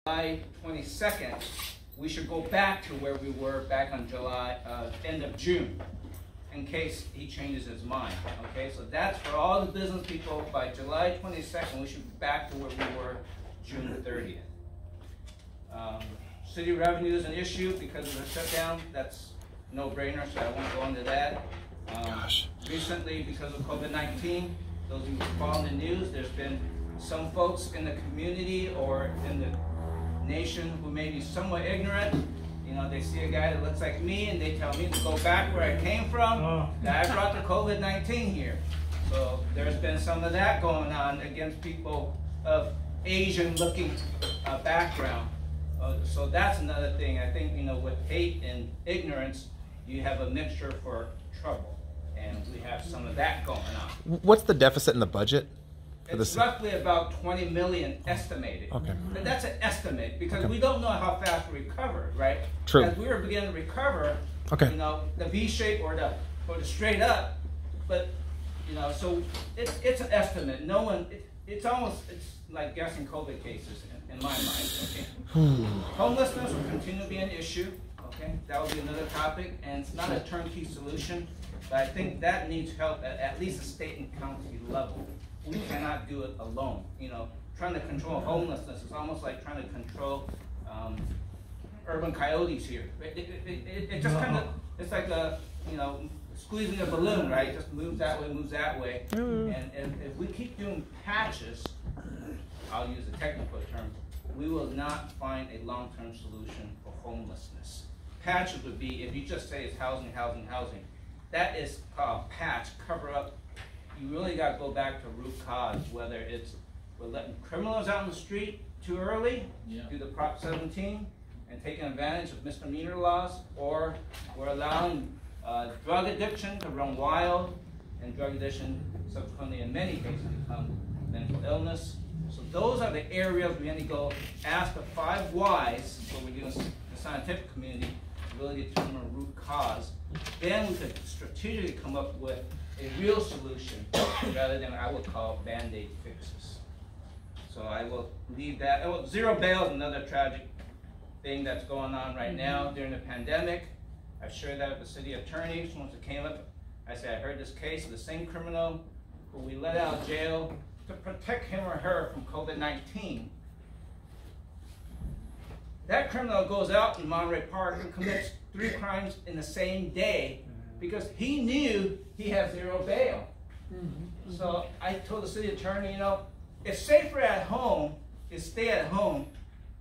July 22nd, we should go back to where we were back on end of June, in case he changes his mind. Okay, so that's for all the business people. By July 22nd, we should be back to where we were June 30th. City revenue is an issue because of the shutdown. That's no brainer, so I won't go into that. Recently, because of COVID-19, those of you who follow the news, there's been some folks in the community or in the nation who may be somewhat ignorant. You know, they see a guy that looks like me and they tell me to go back where I came from, that I brought the COVID-19 here. So there's been some of that going on against people of Asian-looking background. So that's another thing. I think, you know, with hate and ignorance, you have a mixture for trouble. And we have some of that going on. What's the deficit in the budget? It's roughly about 20 million estimated. Okay. But that's an estimate because we don't know how fast we recover, right? True. As we were beginning to recover, you know, the V shape or the straight up, but you know, so it's an estimate. No one, it's like guessing COVID cases in my mind. Okay. Homelessness will continue to be an issue. Okay, that will be another topic, and it's not a turnkey solution, but I think that needs help at least a state and county level. We cannot do it alone. You know, trying to control homelessness is almost like trying to control urban coyotes here. It just kind of, it's like a, you know, squeezing a balloon, right? It just moves that way, moves that way. And if we keep doing patches, I'll use a technical term, we will not find a long-term solution for homelessness. Patches would be, if you just say it's housing, housing, housing, that is called patch, cover up. You really got to go back to root cause, whether it's we're letting criminals out in the street too early, do the Prop 17, and taking advantage of misdemeanor laws, or we're allowing drug addiction to run wild, and drug addiction subsequently in many cases become mental illness. So those are the areas we need to go ask the 5 whys, what we do in the scientific community, to really determine root cause. Then we could strategically come up with a real solution rather than I would call Band-Aid fixes. So I will leave that. Oh, zero bail is another tragic thing that's going on right now during the pandemic. I've shared that with the city attorneys. Once it came up, I said I heard this case of the same criminal who we let out of jail to protect him or her from COVID-19. That criminal goes out in Monterey Park and commits 3 crimes in the same day because he knew he had zero bail. So I told the city attorney, you know, it's safer at home to stay at home.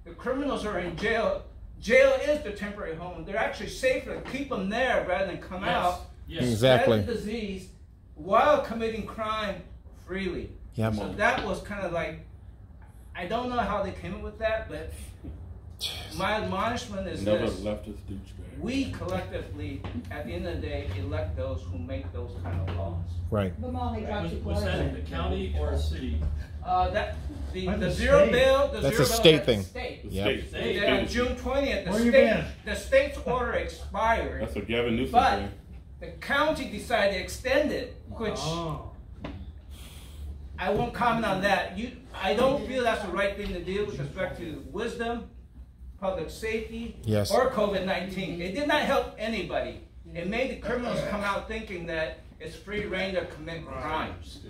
The criminals are in jail. Jail is the temporary home. They're actually safer to keep them there rather than come out, spread the disease while committing crime freely. So that was kind of like, I don't know how they came up with that, but my admonishment is this. We collectively, at the end of the day, elect those who make those kind of laws. Right. Was that the county or a city? The zero bail, that's a state thing. On June 20th, the state's order expired. That's a Gavin Newsom but thing. The county decided to extend it, which I won't comment on that. I don't feel that's the right thing to do with respect to wisdom, public safety, or COVID-19. It did not help anybody. It made the criminals come out thinking that it's free reign to commit crimes.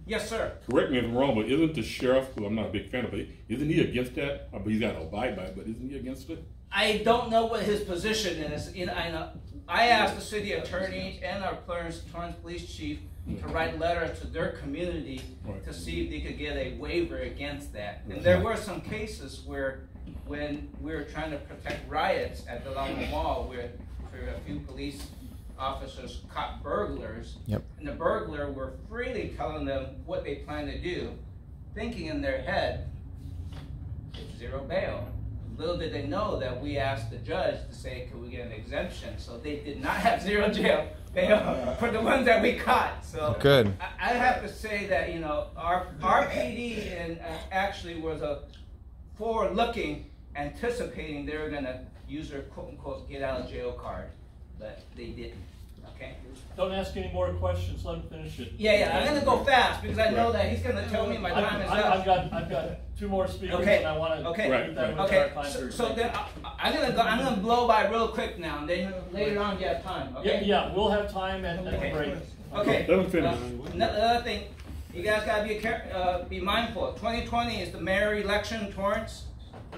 Yes, sir. Correct me if I'm wrong, but isn't the sheriff, who I'm not a big fan of, isn't he against that? I mean, he's got to abide by it, but isn't he against it? I don't know what his position is. You know, I asked the city attorney and our Torrance police chief to write letters to their community to see if they could get a waiver against that. And there were some cases where, when we were trying to protect riots at the Lama Mall, where a few police officers caught burglars, and the burglar were freely telling them what they plan to do, thinking in their head, it's zero bail. Little did they know that we asked the judge to say, could we get an exemption? So they did not have zero jail bail for the ones that we caught. So good. I have to say that, you know, our PD and actually was a forward-looking, anticipating they were going to use their quote-unquote get-out-of-jail card, but they didn't. okay? Don't ask any more questions, let him finish it. Yeah, I'm gonna go fast because I know that he's gonna tell me my time is up. I've got 2 more speakers Okay, and I want to okay, keep that with our okay. time period. So then I'm gonna blow by real quick now, and then later on you have time. Okay. Yeah, we'll have time at the break. Okay. Let him finish. Another thing, you guys gotta be mindful. 2020 is the mayor election in Torrance.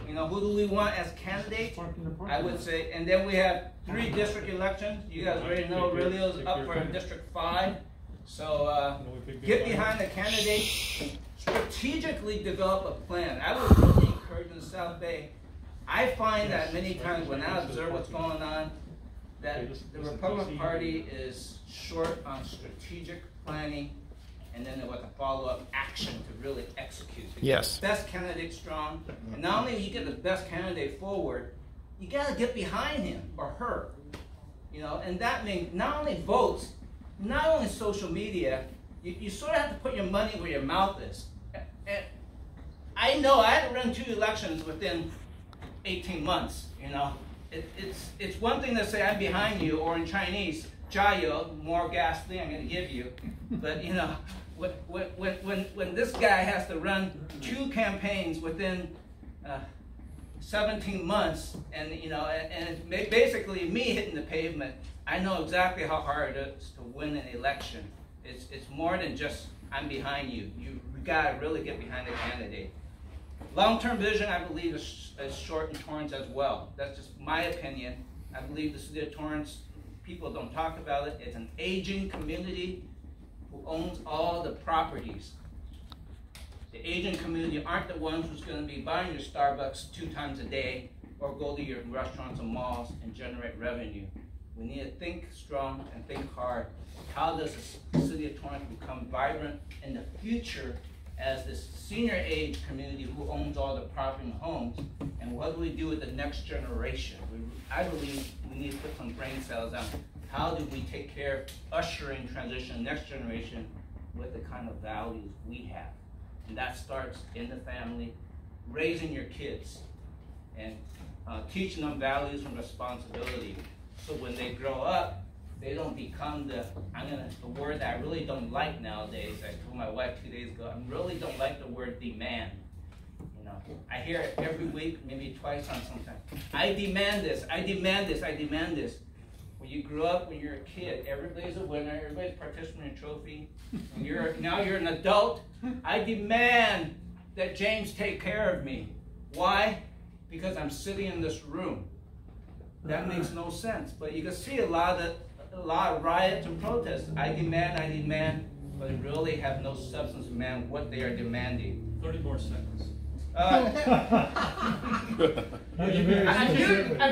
You know, who do we want as candidates? I would say, and then we have 3 district elections. You guys already know Aurelio's up for District 5. So get behind the candidate, strategically develop a plan. I would really encourage in the South Bay. I find that many times when I observe what's going on, that the Republican Party is short on strategic planning, and then with a follow-up action to really execute. Yes. The best candidate strong, and not only you get the best candidate forward, you got to get behind him or her, you know, and that means not only votes, not only social media. You sort of have to put your money where your mouth is. And I know I had to run 2 elections within 18 months. You know, it's one thing to say I'm behind you, or in Chinese, 加油, more gas thing I'm going to give you, but you know. When this guy has to run 2 campaigns within 17 months, and you know, and it's basically me hitting the pavement, I know exactly how hard it is to win an election. It's more than just I'm behind you. You gotta really get behind the candidate. Long-term vision, I believe, is short in Torrance as well. That's just my opinion. I believe the city of Torrance, people don't talk about it. It's an aging community who owns all the properties. The aging community aren't the ones who's going to be buying your Starbucks 2 times a day or go to your restaurants and malls and generate revenue. We need to think strong and think hard. How does the city of Torrance become vibrant in the future as this senior age community who owns all the property and homes? And what do we do with the next generation? I believe we need to put some brain cells on how do we take care of ushering transition next generation with the kind of values we have. And that starts in the family, raising your kids, and teaching them values and responsibility. So when they grow up, they don't become the word that I really don't like nowadays. I told my wife 2 days ago, I really don't like the word demand. You know, I hear it every week, maybe twice on sometimes. I demand this, I demand this, I demand this. When you grew up, when you're a kid, everybody's a winner, everybody's participating in a trophy. When now you're an adult, I demand that James take care of me. Why? Because I'm sitting in this room. That makes no sense. But you can see a lot of riots and protests. I demand, but they really have no substance demand what they are demanding. 30 more seconds. I'm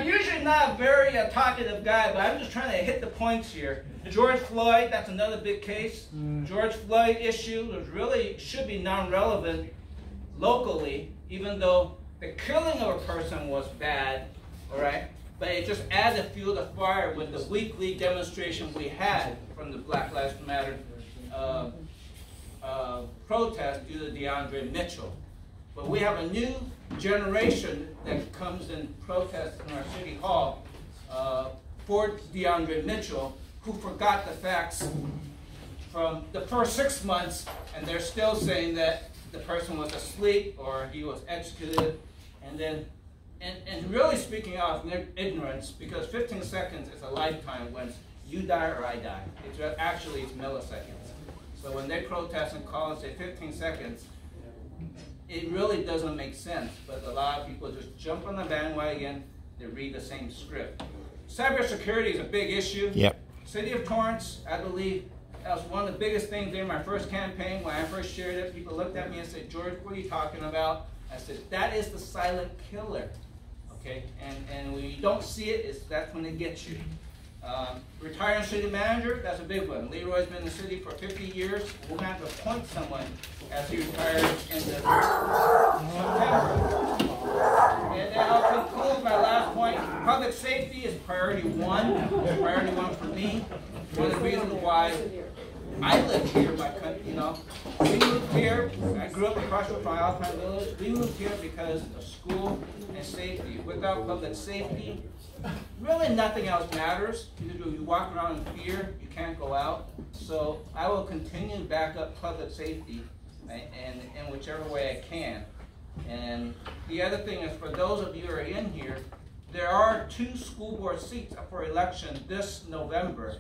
usually not a very talkative guy, but I'm just trying to hit the points here. George Floyd, that's another big case. George Floyd issue should be non-relevant locally, even though the killing of a person was bad, all right? But it just added fuel to the fire with the weekly demonstration we had from the Black Lives Matter protest due to DeAndre Mitchell. But we have a new generation that comes and protests in our city hall for DeAndre Mitchell, who forgot the facts from the first 6 months, and they're still saying that the person was asleep or he was executed. And then, and really speaking out of ignorance, because 15 seconds is a lifetime when you die or I die. It's milliseconds. So when they protest and call and say 15 seconds, it really doesn't make sense, but a lot of people just jump on the bandwagon, they read the same script. Cybersecurity is a big issue. Yep. City of Torrance, I believe, that was one of the biggest things during my first campaign. When I first shared it, people looked at me and said, George, what are you talking about? I said, that is the silent killer, okay? And when you don't see it, that's when it gets you. Retiring city manager, that's a big one. Leroy's been in the city for 50 years. We're going to have to appoint someone as he retires in September. And I'll conclude my last point. Public safety is priority 1. It's priority 1 for me. One of the reasons why I live here, you know. We moved here. I grew up across Marshall from Alpine Village. We moved here because of school and safety. Without public safety, really nothing else matters. You walk around in fear, you can't go out. So I will continue to back up public safety and in whichever way I can. And the other thing is, for those of you who are in here, there are 2 school board seats up for election this November.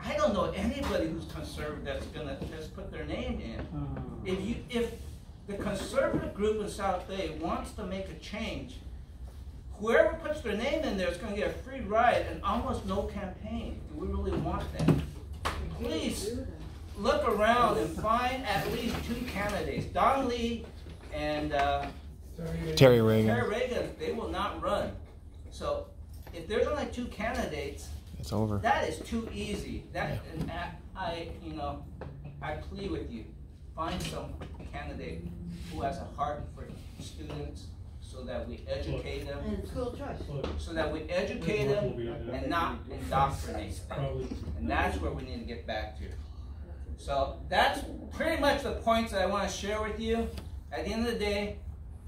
I don't know anybody who's conservative that's gonna just put their name in. If the conservative group in South Bay wants to make a change, whoever puts their name in there is gonna get a free ride and almost no campaign. Do we really want that? Please look around and find at least 2 candidates. Don Lee and Terry Reagan. Terry Reagan, they will not run. So if there's only 2 candidates, It's over. that is too easy. And I plead with you, find some candidate who has a heart for students, so that we educate them. And school choice. So that we educate them and not indoctrinate them. And that's where we need to get back to. So that's pretty much the points that I want to share with you. At the end of the day,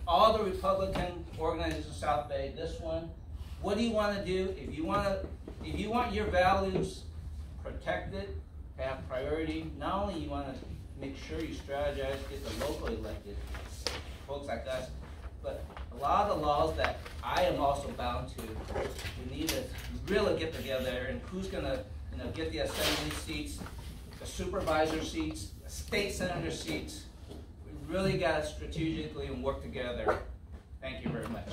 all the Republican organizations in South Bay, this one, what do you want to do? If you want your values protected, have priority, not only you want to make sure you strategize, get the local elected folks like us, but a lot of the laws that I am also bound to, we need to really get together and who's going to get the assembly seats, the supervisor seats, the state senator seats. We really got to strategically and work together. Thank you very much.